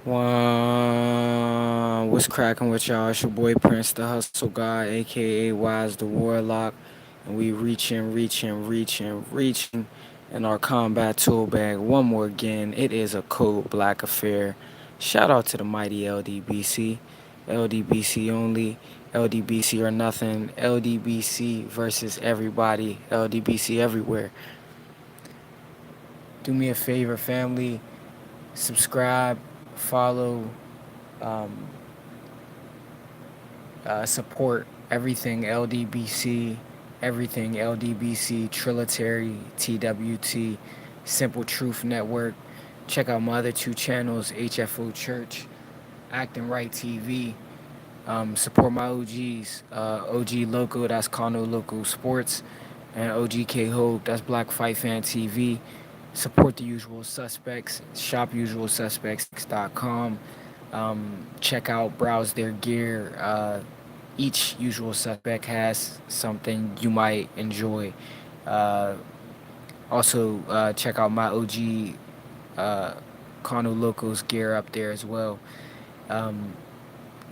What's cracking with y'all? It's your boy Prince, the Hustle God, aka Wise the Warlock, and we reaching in our combat tool bag. One more again, it is a cold black affair. Shout out to the mighty LDBC, LDBC only, LDBC or nothing, LDBC versus everybody, LDBC everywhere. Do me a favor, family, subscribe, follow. Um, support everything LDBC, Trilitary, TWT, Simple Truth Network. Check out my other two channels, HFO Church, Acting Right TV. Support my OGs, OG Loco, that's Kano Loco Sports, and OGK Hope, that's Black Fight Fan TV. Support the usual suspects, shopusualsuspects.com. Check out, browse their gear. Each usual suspect has something you might enjoy. Uh, also, check out my OG uh, Kano Locos gear up there as well. Um,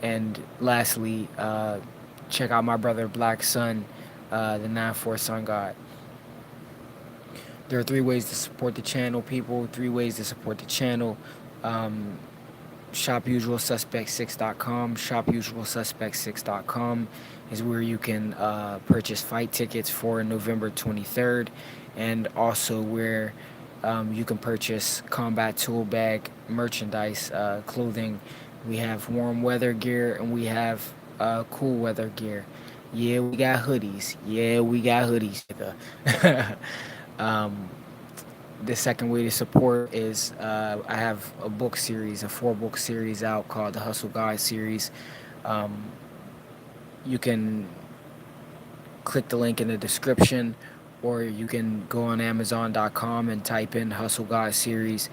and lastly, check out my brother Black Sun, the 9-4 Sun God. There are three ways to support the channel, people. Three ways to support the channel. Um, shopusualsuspect6.com. Shopusualsuspect6.com is where you can purchase fight tickets for November 23rd, and also where you can purchase combat tool bag merchandise, clothing. We have warm weather gear and we have cool weather gear. Yeah, we got hoodies. Yeah, we got hoodies, nigga. um, the second way to support is I have a book series, a 4-book series out called the Hustle Guide series. Um, you can click the link in the description, or you can go on Amazon.com and type in Hustle Guide series,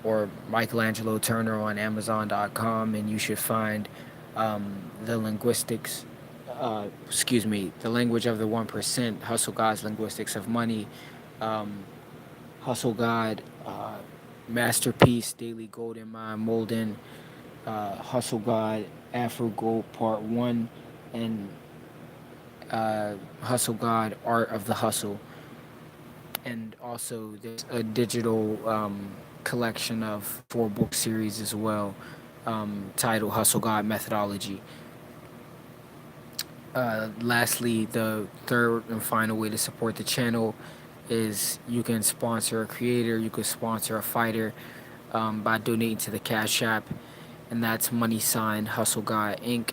or Michelangelo Turner on Amazon.com, and you should find the linguistics. The language of the 1%, Hustle Guide's linguistics of money, um, Hustle God, Masterpiece, Daily Golden Mine Molden, Hustle God, Afro Gold Part 1, and Hustle God, Art of the Hustle. And also, there's a digital collection of 4-book series as well, titled Hustle God Methodology. Lastly, the third and final way to support the channel is you can sponsor a creator, you can sponsor a fighter by donating to the Cash App, and that's money sign Hustle God Inc.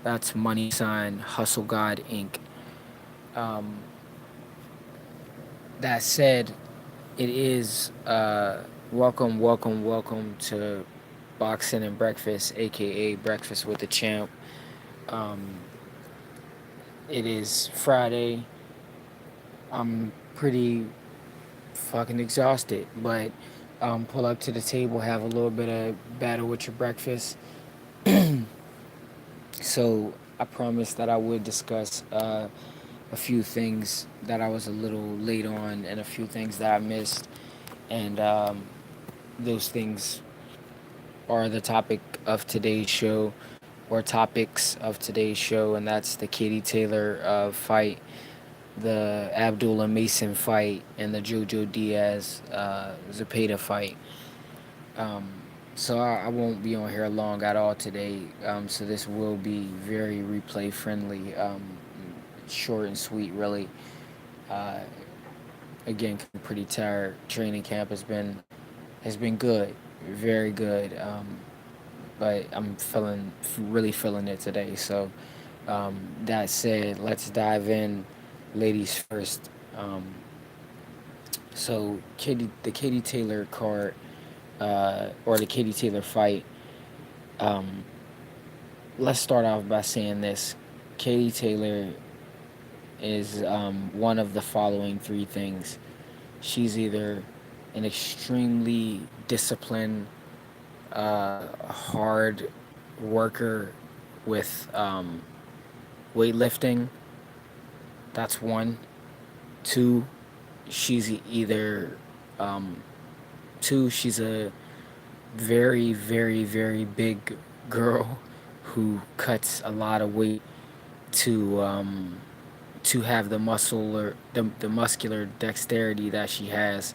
That's money sign Hustle God Inc. Um, that said, it is welcome to Boxing and Breakfast, aka Breakfast with the Champ. Um, it is Friday. I'm pretty fucking exhausted, but pull up to the table, have a little bit of battle with your breakfast. So I promised that I would discuss a few things that I was a little late on and a few things that I missed. And those things are the topic of today's show, or topics of today's show, and that's the Katie Taylor fight, the Abdullah Mason fight, and the Jojo Diaz Zepeda fight. Um, so I won't be on here long at all today. So this will be very replay friendly, short and sweet, really. Uh, Again, pretty tired. Training camp has been good, very good. But I'm really feeling it today. So that said, let's dive in, ladies first. The Katie Taylor card, or the Katie Taylor fight. Um, let's start off by saying this: Katie Taylor is one of the following three things. She's either an extremely disciplined, hard worker with weightlifting. That's one. Two, she's either um, two, she's a very, very, very big girl who cuts a lot of weight to have the muscle or the muscular dexterity that she has.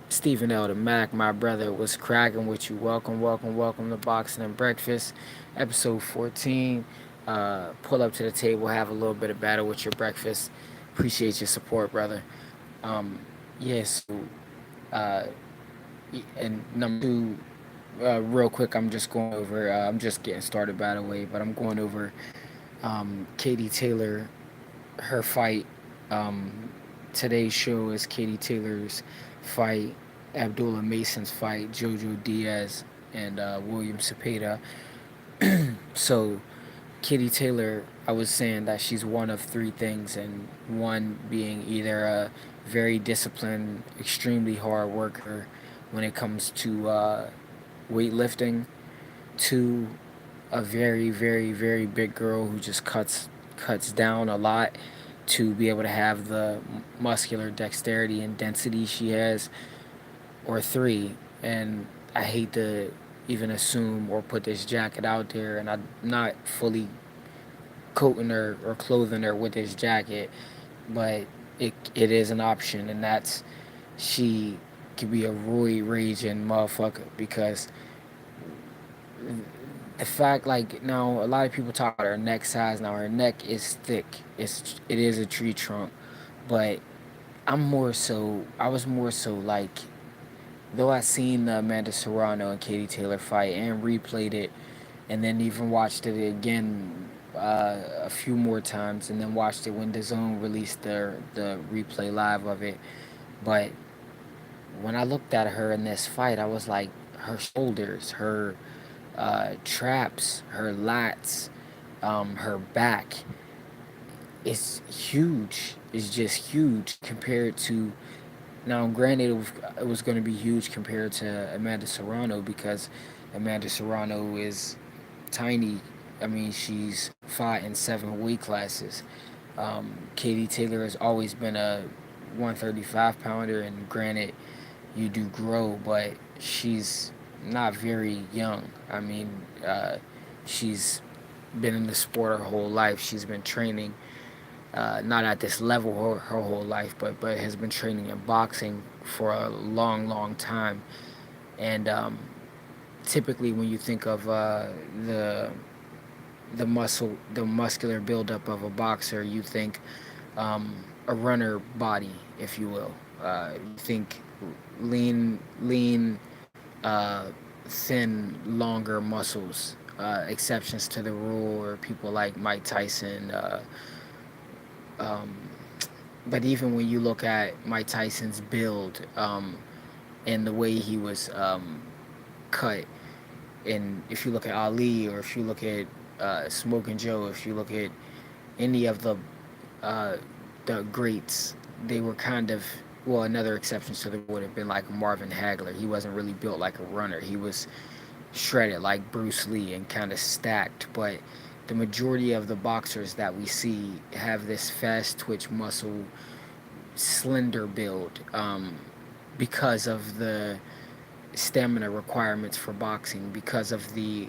Stephen L. the Mac, my brother, was cracking with you. Welcome, welcome, welcome to Boxing and Breakfast, episode 14. Pull up to the table, have a little bit of battle with your breakfast. Appreciate your support, brother. Um, yes, uh, and number two, real quick, I'm just going over. I'm just getting started, by the way, but I'm going over Katie Taylor, her fight. Um, Today's show is Katie Taylor's fight, Abdullah Mason's fight, Jojo Diaz, and William Cepeda. So, Katie Taylor, I was saying that she's one of three things, and one being either a very disciplined, extremely hard worker when it comes to weightlifting, two, a very, very, very big girl who just cuts down a lot to be able to have the muscular dexterity and density she has, or three, and I hate to even assume or put this jacket out there, and I'm not fully coating her or clothing her with this jacket, but it is an option, and that's she could be a roid raging motherfucker because the fact, like, now a lot of people talk about her neck size. Now her neck is thick. It is a tree trunk, but I was more so like, though I seen the Amanda Serrano and Katie Taylor fight and replayed it, and then even watched it again a few more times, and then watched it when DAZN released the replay live of it. But when I looked at her in this fight, I was like, her shoulders, her traps, her lats, her back, it's huge. It's just huge compared to, now, granted, it was going to be huge compared to Amanda Serrano because Amanda Serrano is tiny. I mean, she's fought in 7 weight classes. Katie Taylor has always been a 135 pounder, and granted, you do grow, but she's not very young. I mean, she's been in the sport her whole life. She's been training, not at this level her whole life, but has been training in boxing for a long, long time. And typically, when you think of the muscular buildup of a boxer, you think a runner body, if you will. You think lean, uh, thin, longer muscles. Exceptions to the rule are people like Mike Tyson. Um, but even when you look at Mike Tyson's build and the way he was cut, and if you look at Ali, or if you look at Smoking Joe, if you look at any of uh, the greats, they were kind of, well, another exception to the would have been like Marvin Hagler. He wasn't really built like a runner. He was shredded like Bruce Lee and kind of stacked. But the majority of the boxers that we see have this fast twitch muscle, slender build, because of the stamina requirements for boxing, because of the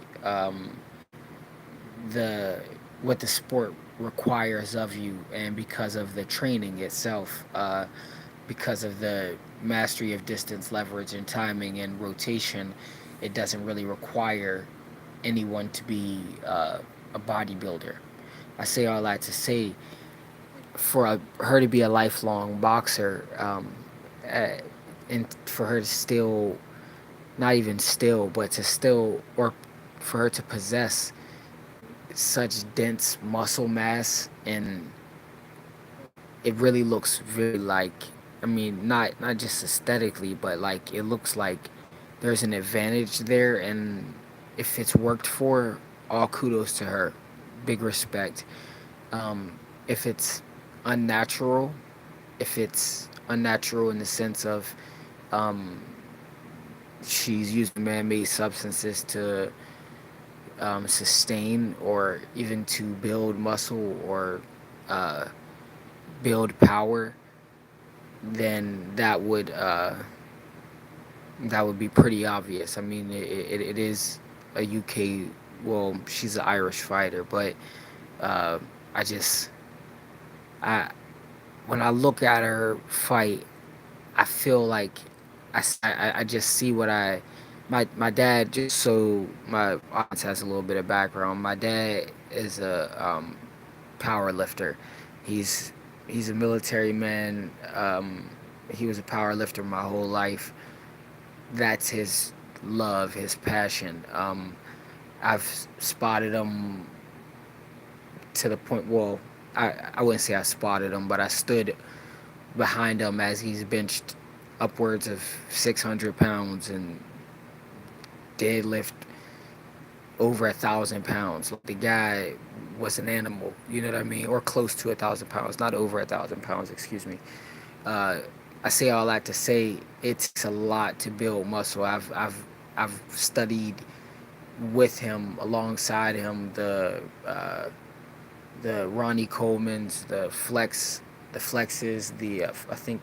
what the sport requires of you, and because of the training itself, because of the mastery of distance, leverage, and timing and rotation. It doesn't really require anyone to be a bodybuilder. I say all that to say, for her to be a lifelong boxer, uh, and for her to still, not even still, but to still, or for her to possess such dense muscle mass, and it really looks very like, I mean, not just aesthetically, but like it looks like there's an advantage there, and if it's worked for, all kudos to her, big respect. If it's unnatural, if it's unnatural in the sense of um, she's using man-made substances to sustain, or even to build muscle, or uh, build power, then that would that would be pretty obvious. I mean, it is a UK. Well, she's an Irish fighter, but uh, I just I when I look at her fight, I feel like I just see what my dad. Just so my audience has a little bit of background. My dad is a power lifter. He's he's a military man. He was a power lifter my whole life. That's his love, his passion. I've spotted him to the point. Well, I wouldn't say I spotted him, but I stood behind him as he's benched upwards of 600 pounds and deadlift over 1,000 pounds. Like the guy was an animal, you know what I mean, or close to 1,000 pounds, not over 1,000 pounds. Excuse me. Uh, I say all that to say it takes a lot to build muscle. I've studied with him, alongside him, the Ronnie Coleman's, the flexes, the I think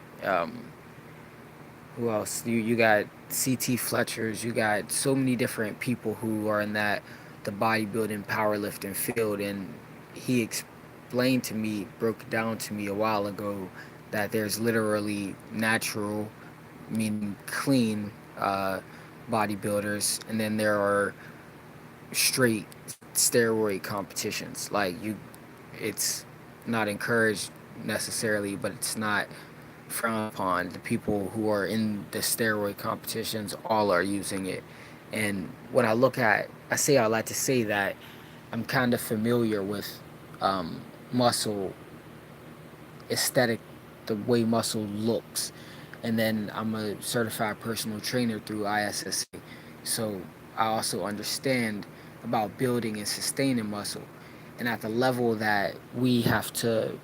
who else? You got CT Fletchers. You got so many different people who are in that the bodybuilding powerlifting field, and he explained to me, broke down to me a while ago, that there's literally natural, meaning clean, bodybuilders, and then there are straight steroid competitions. Like you, it's not encouraged necessarily, but it's not frowned upon. The people who are in the steroid competitions all are using it. And when I look at, I say I like to say that I'm kind of familiar with muscle aesthetic, the way muscle looks. And then I'm a certified personal trainer through ISSA. So I also understand about building and sustaining muscle. And at the level that we have to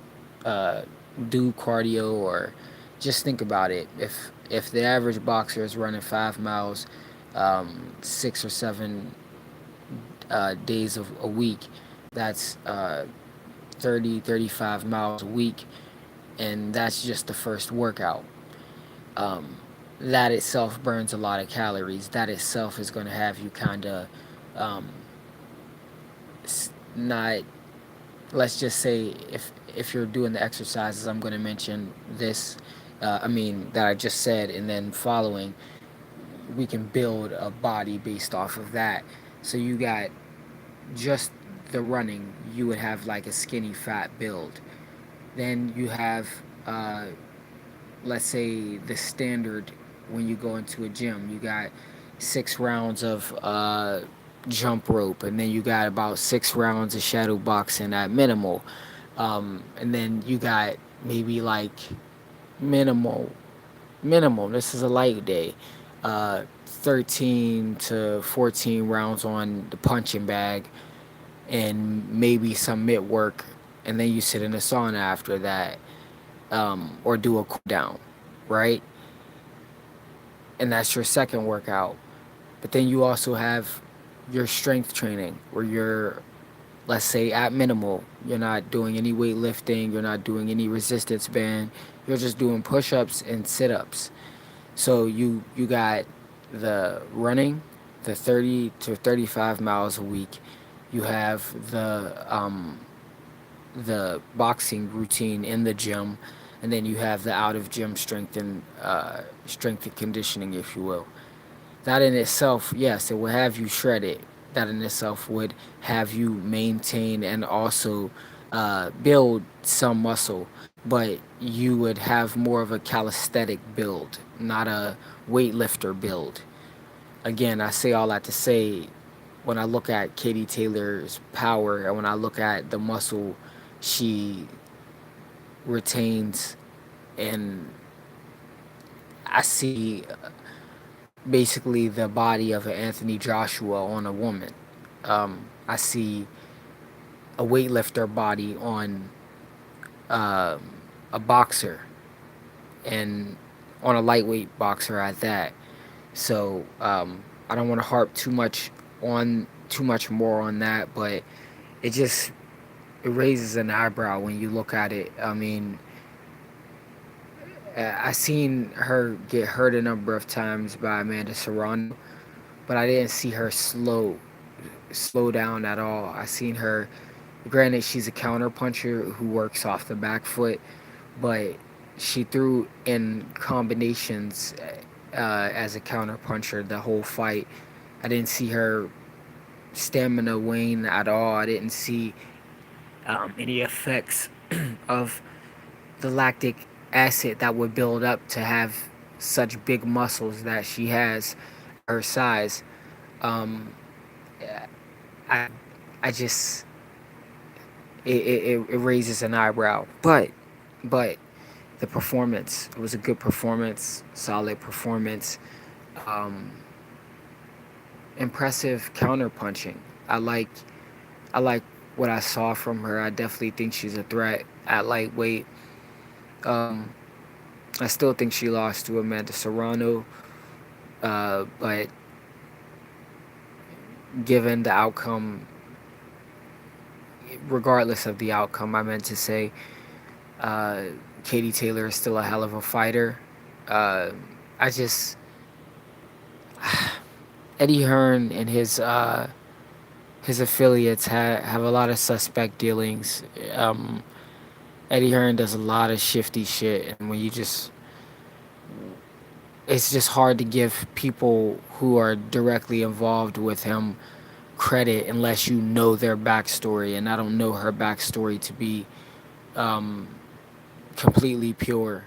uh, do cardio, or just think about it. If the average boxer is running 5 miles, 6 or 7 days of a week, that's 35 miles a week, and that's just the first workout. Um, that itself burns a lot of calories. That itself is going to have you kind of um, not. Let's just say if you're doing the exercises, I'm going to mention this. I mean that I just said, and then following, we can build a body based off of that. So you got just the running, you would have like a skinny fat build. Then you have let's say the standard when you go into a gym, you got 6 rounds of jump rope, and then you got about 6 rounds of shadow boxing at minimal, and then you got maybe like minimal minimum. This is a light day. 13 to 14 rounds on the punching bag, and maybe some mid work, and then you sit in the sauna after that, or do a cool down, right? And that's your second workout. But then you also have your strength training, where you're, let's say, at minimal. You're not doing any weightlifting, you're not doing any resistance band, you're just doing push ups and sit ups. So you got the running, the 30 to 35 miles a week. You have the boxing routine in the gym, and then you have the out of gym strength and conditioning, if you will. That in itself, yes, it will have you shredded. That in itself would have you maintain and also build some muscle, but you would have more of a calisthenic build, not a weightlifter build. Again, I say all that to say, when I look at Katie Taylor's power, and when I look at the muscle she retains, and I see basically the body of an Anthony Joshua on a woman. I see a weightlifter body on a boxer, and on a lightweight boxer at that. So I don't want to harp too much more on that, but it just it raises an eyebrow when you look at it. I mean, I seen her get hurt a number of times by Amanda Serrano, but I didn't see her slow down at all. I seen her. Granted, she's a counter puncher who works off the back foot, but she threw in combinations as a counter puncher the whole fight. I didn't see her stamina wane at all. I didn't see any effects of the lactic acid that would build up to have such big muscles that she has at her size. Um, I, I just it raises an eyebrow, but the performance, it was a good performance, solid performance, um, impressive counter punching. I like I like what I saw from her. I definitely think she's a threat at lightweight. Um, I still think she lost to Amanda Serrano, but given the outcome, regardless of the outcome, I meant to say, uh, Katie Taylor is still a hell of a fighter. Uh, I just Eddie Hearn and his affiliates have a lot of suspect dealings. Eddie Hearn does a lot of shifty shit, and when you just it's just hard to give people who are directly involved with him credit unless you know their backstory, and I don't know her backstory to be um, completely pure,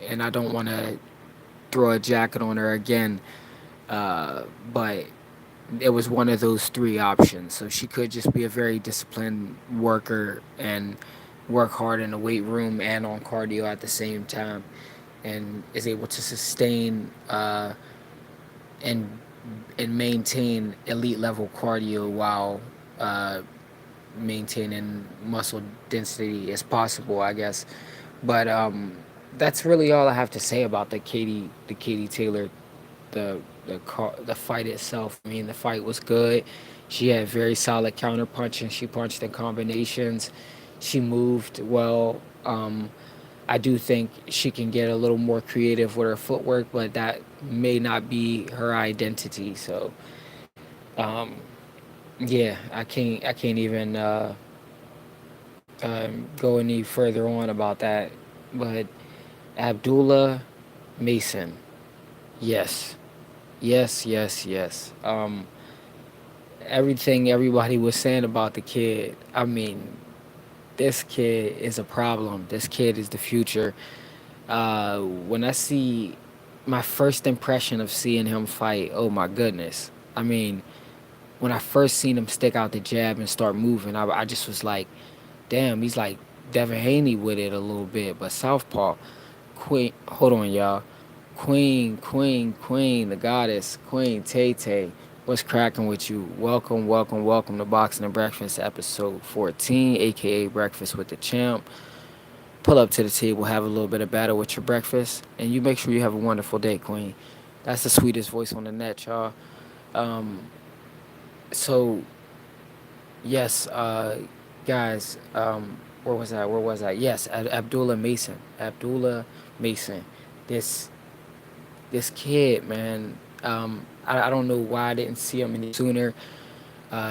and I don't want to throw a jacket on her again, uh, but it was one of those three options. So she could just be a very disciplined worker and work hard in the weight room and on cardio at the same time, and is able to sustain and and maintain elite level cardio while uh, maintaining muscle density as possible, I guess. But that's really all I have to say about the Katie Taylor the fight itself. I mean, the fight was good. She had very solid counter punching. She punched in combinations. She moved well. I do think she can get a little more creative with her footwork, but that may not be her identity. So, um, yeah, I can't even go any further on about that. But Abdullah Mason, yes, yes, yes, yes. Everything everybody was saying about the kid. I mean, this kid is a problem. This kid is the future. When I see my first impression of seeing him fight, oh my goodness. I mean, when I first seen him stick out the jab and start moving, I just was like, damn, he's like Devin Haney with it a little bit, but Southpaw. Queen, hold on, y'all. Queen, the goddess, Queen Tay Tay. What's cracking with you? Welcome, welcome, welcome to Boxing and Breakfast, episode 14, aka Breakfast with the Champ. Pull up to the table, have a little bit of battle with your breakfast, and you make sure you have a wonderful day, Queen. That's the sweetest voice on the net, y'all. Um, so yes, guys, where was I? Where was I? Yes, Abdullah Mason. Abdullah Mason. This this kid, man. I don't know why I didn't see him any sooner.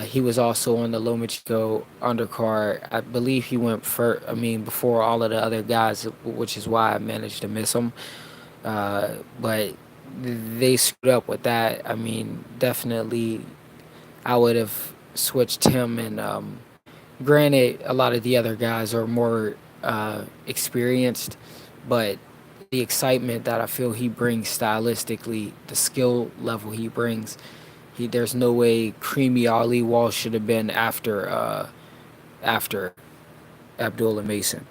He was also on the Lomachenko undercard. I believe he went first. I mean, before all of the other guys, which is why I managed to miss him. But they screwed up with that. I mean, definitely, I would have switched him. And granted, a lot of the other guys are more experienced, but the excitement that I feel he brings stylistically, the skill level he brings, there's no way Creamy Ali Wall should have been after Abdullah Mason.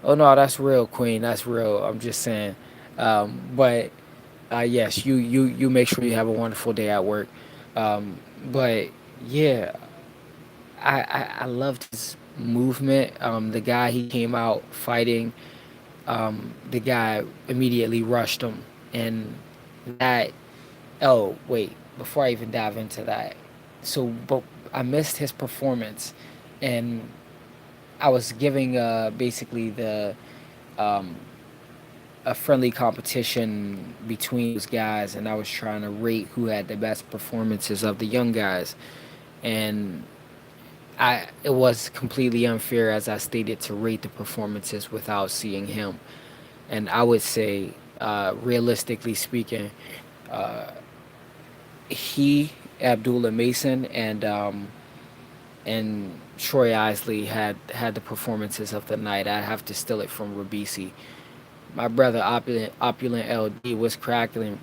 Oh no, that's real, Queen. That's real. I'm just saying. But yes, you make sure you have a wonderful day at work. But yeah, I loved his movement. The guy he came out fighting, the guy immediately rushed him, and that. Oh wait, before I even dive into that, so but I missed his performance, and I was giving basically um, a friendly competition between those guys, and I was trying to rate who had the best performances of the young guys. And it was completely unfair, as I stated, to rate the performances without seeing him. And I would say, realistically speaking, uh, he, Abdullah Mason, and Troy Isley had the performances of the night. I'd have to steal it from Rabisi. My brother Opulent LD was crackling.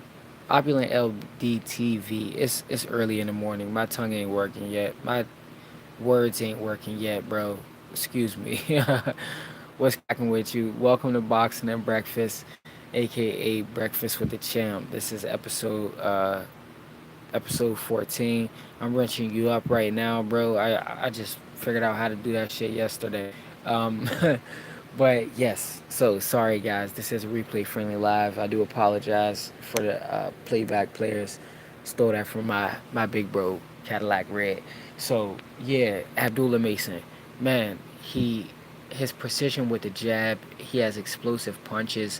Opulent LD TV. It's early in the morning. My tongue ain't working yet. My words ain't working yet, bro. Excuse me. What's cracking with you? Welcome to Boxing and Breakfast, aka Breakfast with the Champ. This is episode 14. I'm wrenching you up right now, bro. I just figured out how to do that shit yesterday. Um, but yes, so sorry guys. This is a replay friendly live. I do apologize for the playback players. Stole that from my big bro Cadillac Red. So yeah, Abdullah Mason, man, his precision with the jab. He has explosive punches.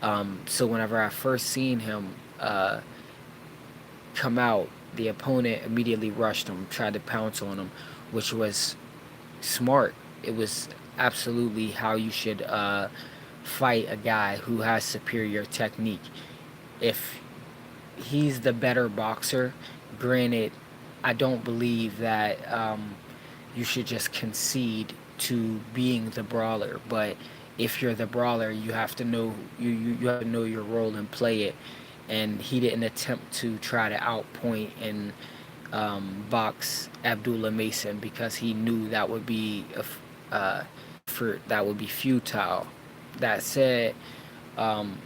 So whenever I first seen him come out, the opponent immediately rushed him, tried to pounce on him, which was smart. It was absolutely how you should fight a guy who has superior technique. If he's the better boxer, granted, I don't believe that you should just concede to being the brawler. But if you're the brawler, you have to know you have to know your role and play it. And he didn't attempt to try to outpoint and box Abdullah Mason because he knew that would be effort that would be futile. That said, um,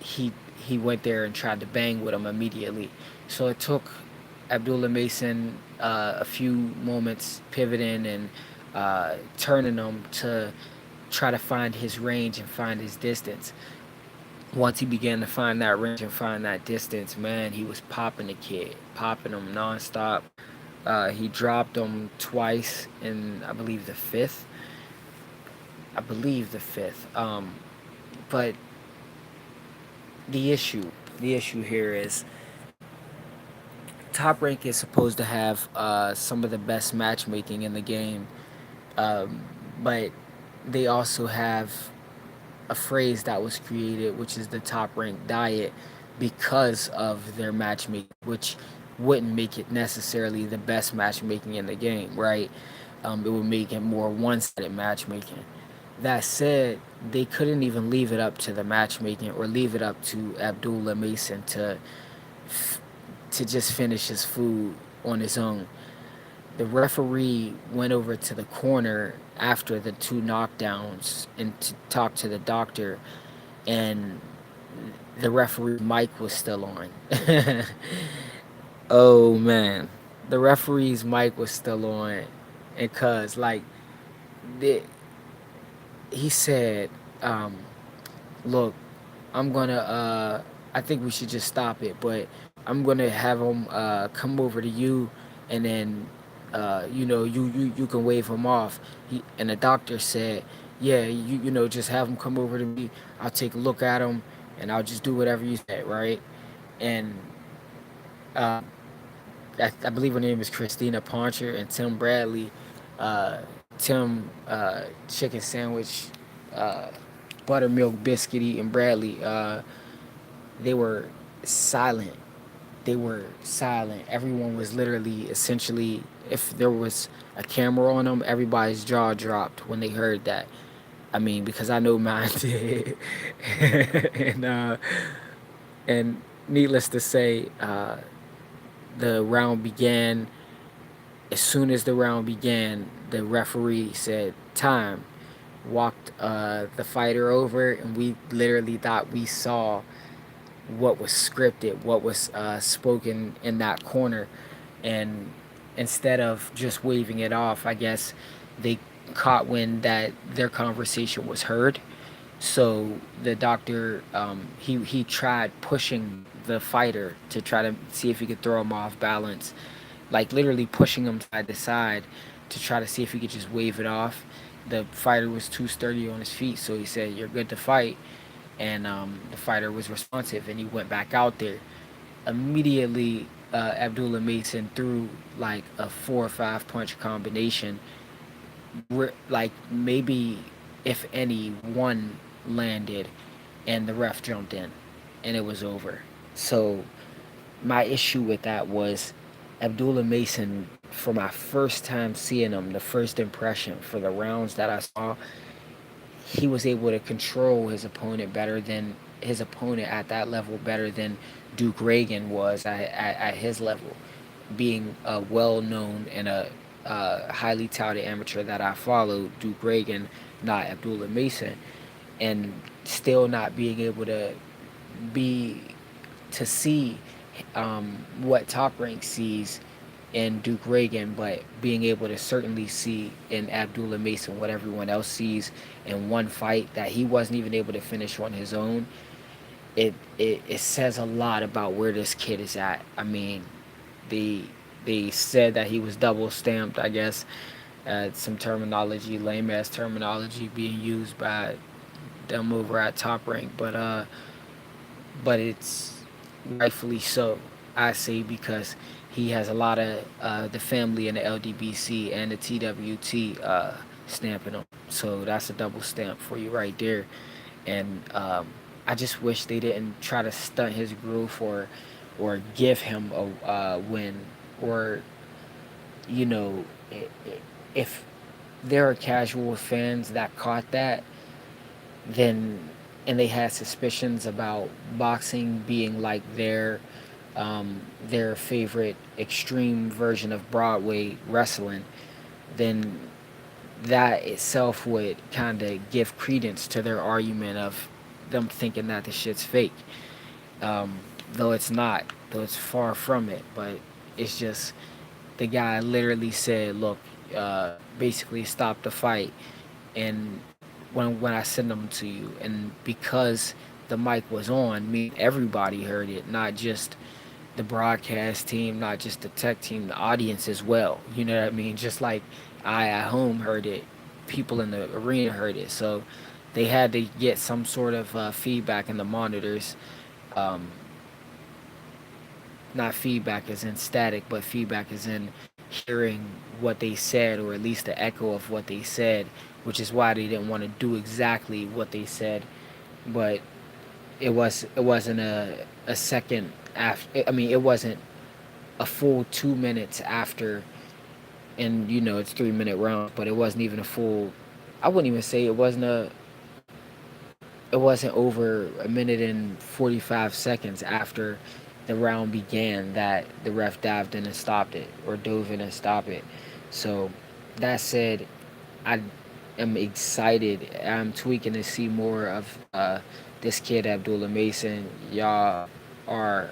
he went there and tried to bang with him immediately. So it took Abdullah Mason a few moments pivoting and turning him to try to find his range and find his distance. Once he began to find that range and find that distance, man, he was popping the kid, popping him nonstop. He dropped him twice in, I believe, the fifth. I believe the fifth. But the issue, the issue here is Top Rank is supposed to have some of the best matchmaking in the game, um, but they also have a phrase that was created, which is the Top Rank diet, because of their matchmaking, which wouldn't make it necessarily the best matchmaking in the game, right? It would make it more one-sided matchmaking. That said, they couldn't even leave it up to the matchmaking or leave it up to Abdullah Mason to just finish his food on his own. The referee went over to the corner after the two knockdowns and to talk to the doctor, and the referee's mic was still on. Oh man, the referee's mic was still on, and cause like the, he said, um, "Look, I'm gonna. I think we should just stop it, but I'm gonna have him come over to you, and then, you can wave him off." And the doctor said, "Yeah, just have him come over to me. I'll take a look at him, and I'll just do whatever you said, right?" And uh, I believe her name is Christina Poncher and Tim Bradley. Tim chicken sandwich, uh, buttermilk biscuit eating Bradley. They were silent. They were silent. Everyone was literally, essentially, if there was a camera on them, everybody's jaw dropped when they heard that. I mean, because I know mine did. and and needless to say, the round began. As soon as the round began, the referee said time, walked the fighter over, and we literally thought we saw what was scripted, what was spoken in that corner. And instead of just waving it off, I guess they caught wind that their conversation was heard. So the doctor, he tried pushing the fighter to try to see if he could throw him off balance, like literally pushing him side to side to try to see if he could just wave it off. The fighter was too sturdy on his feet, so he said, "You're good to fight." and the fighter was responsive, and he went back out there. Immediately, Abdullah Mason threw like a 4 or 5 punch combination, where like maybe if any one landed, and the ref jumped in, and it was over. So my issue with that was Abdullah Mason. For my first time seeing him, the first impression for the rounds that I saw, he was able to control his opponent better than his opponent at that level, better than Duke Reagan was at his level, being a well-known and a highly touted amateur that I followed, Duke Reagan, not Abdullah Mason, and still not being able be to see what Top Rank sees in Duke Reagan, but being able to certainly see in Abdullah Mason what everyone else sees in one fight that he wasn't even able to finish on his own. It says a lot about where this kid is at. I mean, they they said that he was double stamped. I guess some terminology, lame ass terminology, being used by them over at Top Rank, but it's rightfully so. I say because he has a lot of the family in the LDBC and the TWT stamping him. So that's a double stamp for you right there. And I just wish they didn't try to stunt his growth or give him a win, or you know, if there are casual fans that caught that, then and they had suspicions about boxing being like their favorite extreme version of Broadway wrestling, then that itself would kind of give credence to their argument of them thinking that the shit's fake. Um, though it's not, though it's far from it, but it's just the guy literally said, "Look, basically stop the fight," and when I send them to you, and because the mic was on, me everybody heard it, not just the broadcast team, not just the tech team, the audience as well. You know what I mean? Just like I at home heard it, people in the arena heard it. So they had to get some sort of feedback in the monitors. Um, Not feedback as in static, but feedback as in hearing what they said, or at least the echo of what they said, which is why they didn't want to do exactly what they said. But it wasn't a second after. I mean, it wasn't a full 2 minutes after, and it's 3 minute rounds, but it wasn't even a full. I wouldn't even say it wasn't a. It wasn't over a minute and 45 seconds after the round began that the ref dived in and stopped it, or dove in and stopped it. So that said, I am excited. I'm tweaking to see more of this kid Abdullah Mason. Y'all are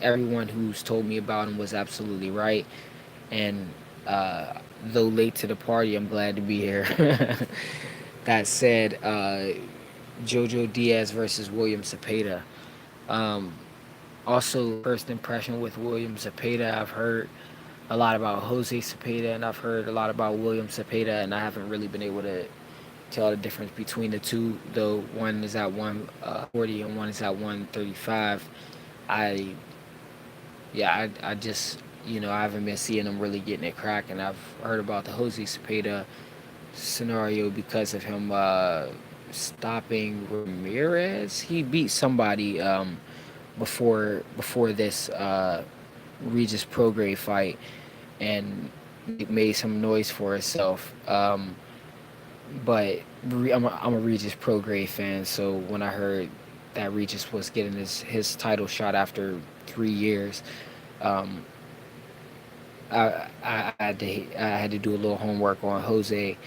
everyone who's told me about him was absolutely right, and though late to the party, I'm glad to be here. That said, Jojo Diaz versus William Cepeda. Um, Also, first impression with William Cepeda, I've heard a lot about Jose Cepeda, and I've heard a lot about William Cepeda, and I haven't really been able to tell the difference between the two, though one is at 140 and one is at 135. I, yeah, I just, I haven't been seeing them really getting it cracking. I've heard about the Jose Cepeda scenario because of him stopping Ramirez. He beat somebody before this Regis Prograis fight, and made some noise for himself. But I'm a Regis Prograis fan, so when I heard that Regis was getting his title shot after 3 years, um, I had to do a little homework on Jose,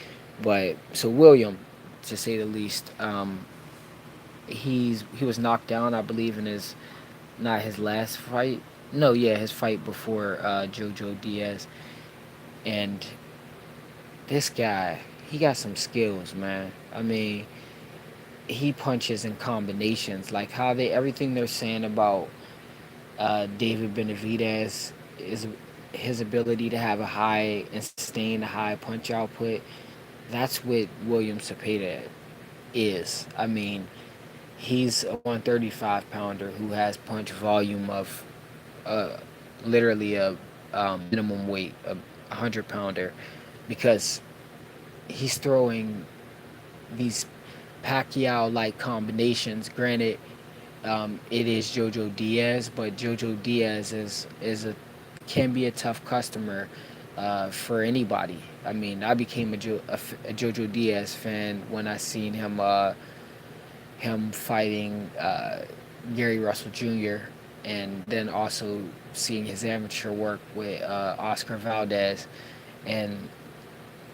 but so William, to say the least, he was knocked down, I believe, in his not his last fight. No, yeah, his fight before Jojo Diaz. And this guy, he got some skills, man. I mean, he punches in combinations. Like how everything they're saying about David Benavidez is his ability to have a high and sustain a high punch output. That's what William Cepeda is. I mean, He's a 135 pounder who has punch volume of uh, literally a minimum weight, a 100 pounder, because he's throwing these Pacquiao like combinations. Granted, it is Jojo Diaz, but Jojo Diaz is a can be a tough customer for anybody. I mean, I became a Jojo Diaz fan when I seen him fighting Gary Russell Jr. and then also seeing his amateur work with Oscar Valdez, and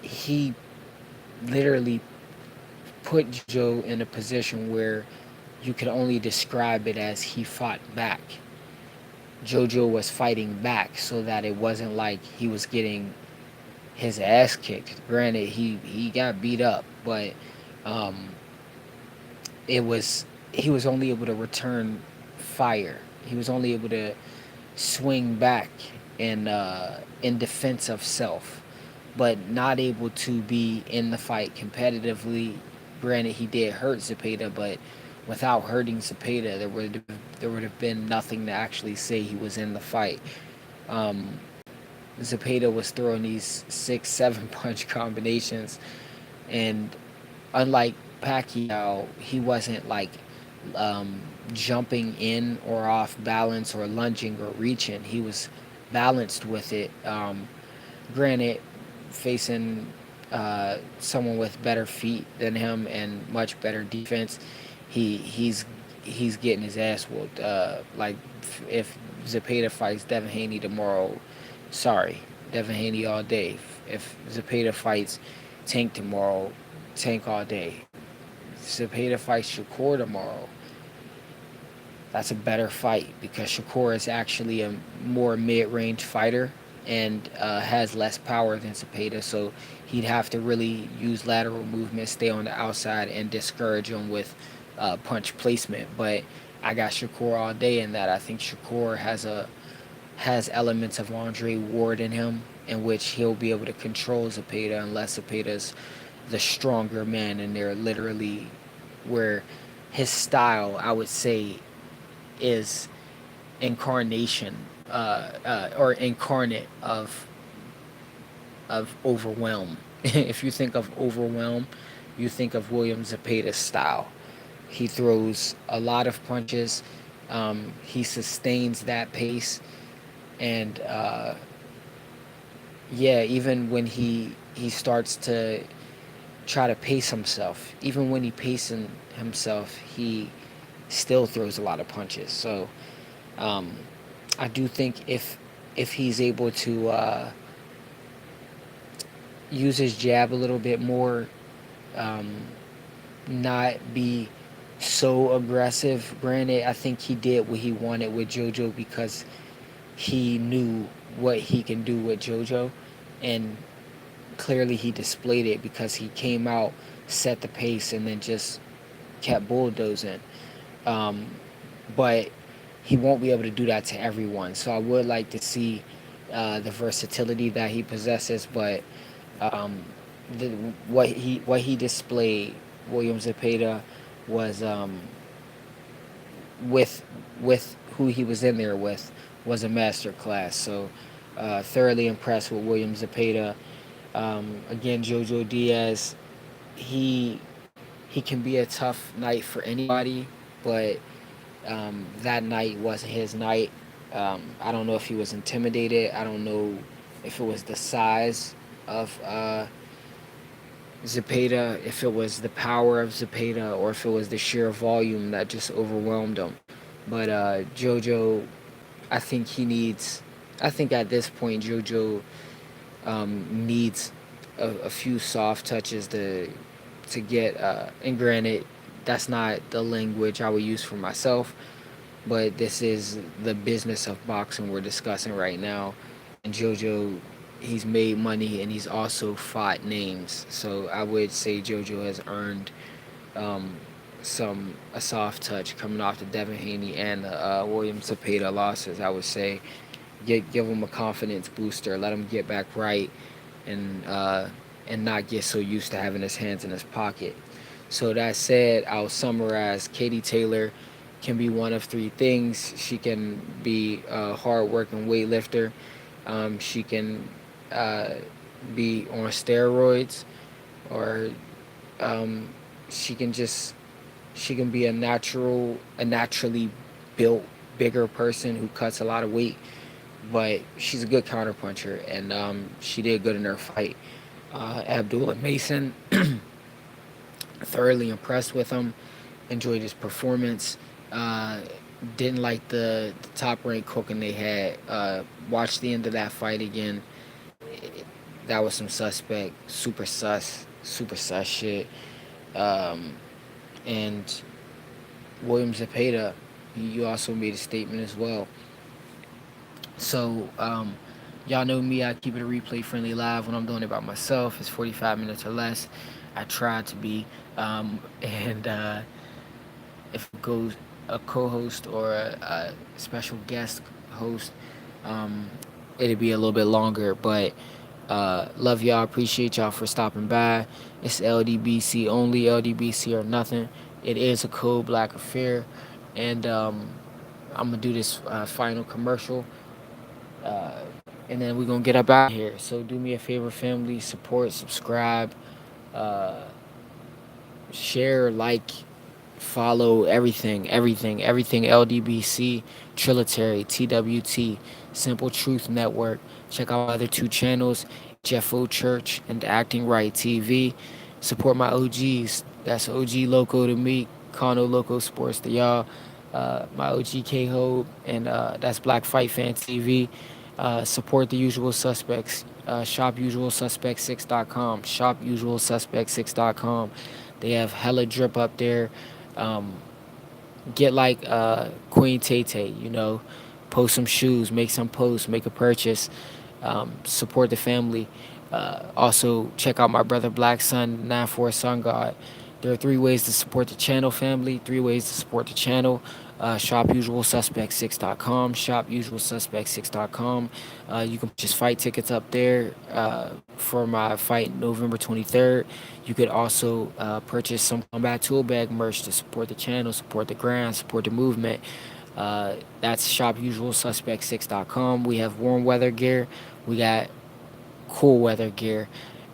he literally put Joe in a position where you could only describe it as he fought back. Jojo was fighting back so that it wasn't like he was getting his ass kicked. Granted, he got beat up, but um, it was he was only able to return fire. He was only able to swing back in defense of self, but not able to be in the fight competitively. Granted, he did hurt Zepeda, but without hurting Zepeda, there would have been nothing to actually say he was in the fight. Um, Zepeda was throwing these 6, 7 punch combinations, and unlike Pacquiao, he wasn't like um, jumping in or off balance or lunging or reaching. He was balanced with it. Granted, facing someone with better feet than him and much better defense, he's getting his ass whooped. Like if Zepeda fights Devin Haney tomorrow, sorry, Devin Haney all day. If Zepeda fights Tank tomorrow, Tank all day. Zepeda fights Shakur tomorrow, that's a better fight because Shakur is actually a more mid-range fighter and has less power than Zepeda, so he'd have to really use lateral movement, stay on the outside, and discourage him with punch placement. But I got Shakur all day in that. I think Shakur has elements of Andre Ward in him, in which he'll be able to control Zepeda unless Zepeda's the stronger man, and they're literally where his style, I would say, is incarnation or incarnate of overwhelm. If you think of overwhelm, you think of William Zepeda's style. He throws a lot of punches. He sustains that pace, and yeah, even when he starts to try to pace himself, even when he pacing himself, he still throws a lot of punches. So um, I do think if he's able to use his jab a little bit more, um, not be so aggressive. Granted, I think he did what he wanted with JoJo because he knew what he can do with JoJo, and clearly he displayed it because he came out, set the pace, and then just kept bulldozing. Um, but he won't be able to do that to everyone. So I would like to see the versatility that he possesses, but um, what he displayed, William Zepeda, was with who he was in there with was a master class. So thoroughly impressed with William Zepeda. Again, Jojo Diaz, he he can be a tough night for anybody, but that night wasn't his night. I don't know if he was intimidated. I don't know if it was the size of Zepeda, if it was the power of Zepeda, or if it was the sheer volume that just overwhelmed him. But Jojo, I think he needs. I think at this point, Jojo needs a few soft touches to get. And granted, that's not the language I would use for myself, but this is the business of boxing we're discussing right now. And JoJo, he's made money and he's also fought names. So I would say JoJo has earned um, a soft touch coming off the Devin Haney and William Zepeda losses. I would say give him a confidence booster, let him get back right, and not get so used to having his hands in his pocket. So that said, I'll summarize. Katie Taylor can be one of three things. She can be a hard-working weightlifter. She can uh, be on steroids, or um, she can just she can be a naturally built, bigger person who cuts a lot of weight. But she's a good counterpuncher, and she did good in her fight. Abdullah Mason, thoroughly impressed with him. Enjoyed his performance. Uh, didn't like the top ranked cooking they had. Watched the end of that fight again. That was some suspect, super sus shit. Um, and William Zepeda, you also made a statement as well. So, y'all know me. I keep it a replay friendly live when I'm doing it by myself. It's 45 minutes or less. I try to be. And if it goes a co-host or a special guest host, um, it'd be a little bit longer. But love y'all. Appreciate y'all for stopping by. It's LDBC only. LDBC or nothing. It is a code black affair, and I'm gonna do this final commercial, uh, and then we're gonna get up out of here. So do me a favor, family. Support, subscribe, uh, share, like, follow everything LDBC, Trilitary, TWT, Simple Truth Network. Check out my other two channels, HFO Church and Acting Right TV. Support my OGs. That's OG Loco to me, Kano Loco Sports to y'all. My OG K Hope, and that's Black Fight Fan TV. Support the usual suspects. ShopUsualSuspect6.com. ShopUsualSuspect6.com. They have hella drip up there. Um, get like Queen Tay Tay, post some shoes, make some posts, make a purchase, support the family. Also, check out my brother Black Sun 94 Sun God. There are three ways to support the channel, family. Three ways to support the channel. ShopUsualSuspect6.com. ShopUsualSuspect6.com. You can purchase fight tickets up there for my fight November 23rd. You could also purchase some combat tool bag merch to support the channel, support the grind, support the movement. That's ShopUsualSuspect6.com. We have warm weather gear. We got cool weather gear.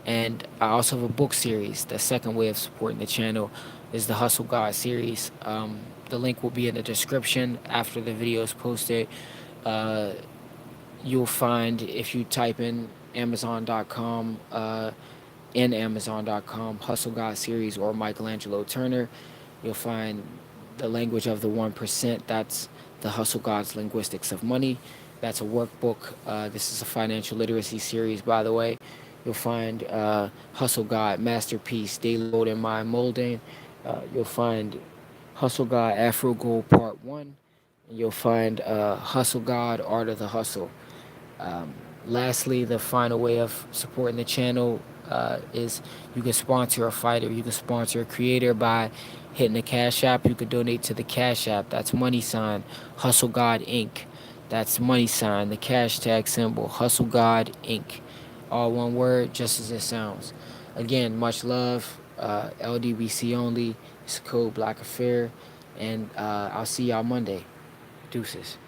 And I also have a book series. The second way of supporting the channel is the Hustle God series. The link will be in the description after the video is posted. Uh, you'll find, if you type in Amazon.com, Hustle God series or Michelangelo Turner, you'll find the language of the 1%. That's the Hustle God's Linguistics of Money. That's a workbook. This is a financial literacy series, by the way. You'll find Hustle God Masterpiece, Daily Gold in Mind Molding. You'll find Hustle God Afro Gold Part 1. And you'll find Hustle God Art of the Hustle. Um, Lastly, the final way of supporting the channel is you can sponsor a fighter, you can sponsor a creator by hitting the Cash App. You can donate to the Cash App. That's money sign Hustle God Inc. That's money sign, the Cashtag symbol Hustle God Inc. All one word, just as it sounds. Again, much love. LDBC only. It's a code Black Affair, and I'll see y'all Monday. Deuces.